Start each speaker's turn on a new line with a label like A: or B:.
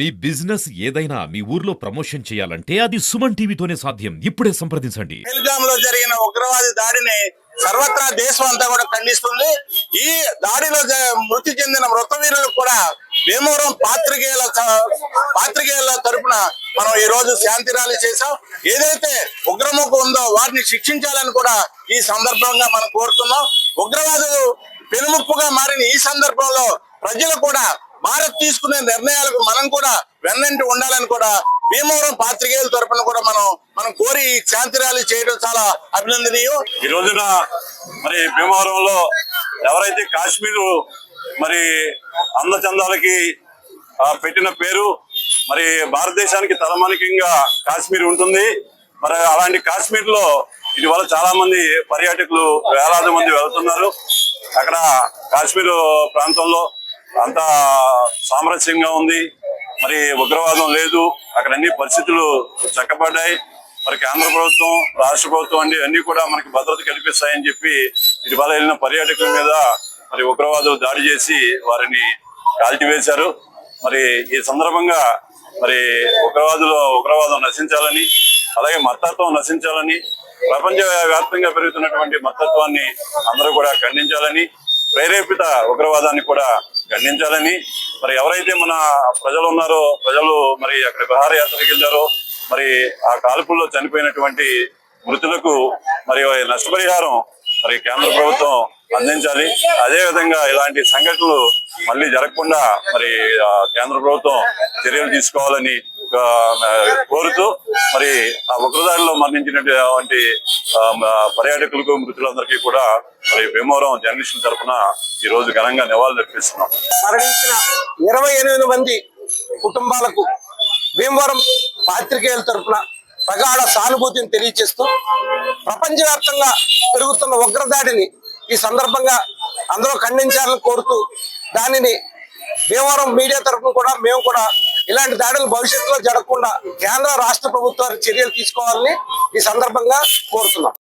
A: మీ business ఏదైనా మీ ఊర్లో promotion చేయాలంటే అది సుమన్ టీవీతోనే సాధ్యం. ఇప్పుడే సంప్రదించండి.
B: బెల్గాంలో జరిగిన ఉగ్రవాది దాడిని సర్వత్రా దేశం అంతా కూడా ఖండిస్తుంది. ఈ దాడిలో మృతి చెందిన మృతవీరులకు కూడా భీమవరం పాత్రికేయుల తరపున మనం ఈ రోజు శాంతి ర్యాలీ చేశాం. ఏదైతే ఉగ్రముఖం ఉందో వారిని శిక్షించాలని కూడా ఈ సందర్భంగా మనం కోరుతున్నాం. ఉగ్రవాదులు పెనుముప్పుగా మారిన ఈ సందర్భంలో ప్రజలు కూడా భారత్ తీసుకునే నిర్ణయాలకు మనం కూడా వెన్నంటి ఉండాలని కూడా భీమవరం పాత్రికేయుల తరపున కూడా మనం కోరి శాంతి ర్యాలీ చేయడం చాలా అభినందనీయం.
C: ఈ రోజున మరి భీమవరంలో ఎవరైతే కాశ్మీరు మరి అందచందాలకి పెట్టిన పేరు మరి భారతదేశానికి తలమానికంగా కాశ్మీర్ ఉంటుంది. మరి అలాంటి కాశ్మీర్ లో ఇటీవల చాలా మంది పర్యాటకులు వేలాది మంది వెళ్తున్నారు. అక్కడ కాశ్మీర్ ప్రాంతంలో అంతా సామరస్యంగా ఉంది. మరి ఉగ్రవాదం లేదు. అక్కడ అన్ని పరిస్థితులు చక్కబడ్డాయి. మరి కేంద్ర ప్రభుత్వం రాష్ట్ర ప్రభుత్వం అన్ని కూడా మనకి భద్రత కల్పిస్తాయని చెప్పి ఇటీవల వెళ్ళిన పర్యాటకుల మీద మరి ఉగ్రవాదులు దాడి చేసి వారిని కాల్చివేశారు. మరి ఈ సందర్భంగా మరి ఉగ్రవాదం నశించాలని, అలాగే మతత్వం నశించాలని, ప్రపంచ వ్యాప్తంగా పెరుగుతున్నటువంటి మతత్వాన్ని అందరూ కూడా ఖండించాలని, ప్రేరేపిత ఉగ్రవాదాన్ని కూడా ఖండించాలని, మరి ఎవరైతే మన ప్రజలు ఉన్నారో ప్రజలు మరి అక్కడ విహారయాత్రకు వెళ్ళారో మరి ఆ కాల్పుల్లో చనిపోయినటువంటి మృతులకు మరి నష్టపరిహారం మరి కేంద్ర ప్రభుత్వం అందించాలి. అదే విధంగా ఇలాంటి సంఘటనలు మళ్ళీ జరగకుండా మరి కేంద్ర ప్రభుత్వం చర్యలు తీసుకోవాలని కోరుతూ మరి ఆ ఉగ్రదాడిలో మరణించినటువంటి పర్యాటకులకు మృతులందరికీ కూడా మరి భీమవరం జర్నలిస్టుల తరఫున ఈ రోజు ఘనంగా నివాళులు అర్పిస్తున్నాం.
B: మరణించిన 28 మంది కుటుంబాలకు భీమవరం పాత్రికేయుల తరఫున ప్రగాఢ సానుభూతిని తెలియజేస్తూ ప్రపంచవ్యాప్తంగా పెరుగుతున్న ఉగ్రదాడిని ఈ సందర్భంగా అందరూ ఖండించాలని కోరుతూ దానిని భీమవరం మీడియా తరఫున కూడా మేము కూడా ఇలాంటి దాడులు భవిష్యత్తులో జరగకుండా కేంద్ర రాష్ట్ర ప్రభుత్వాలు చర్యలు తీసుకోవాలని ఈ సందర్భంగా కోరుతున్నాం.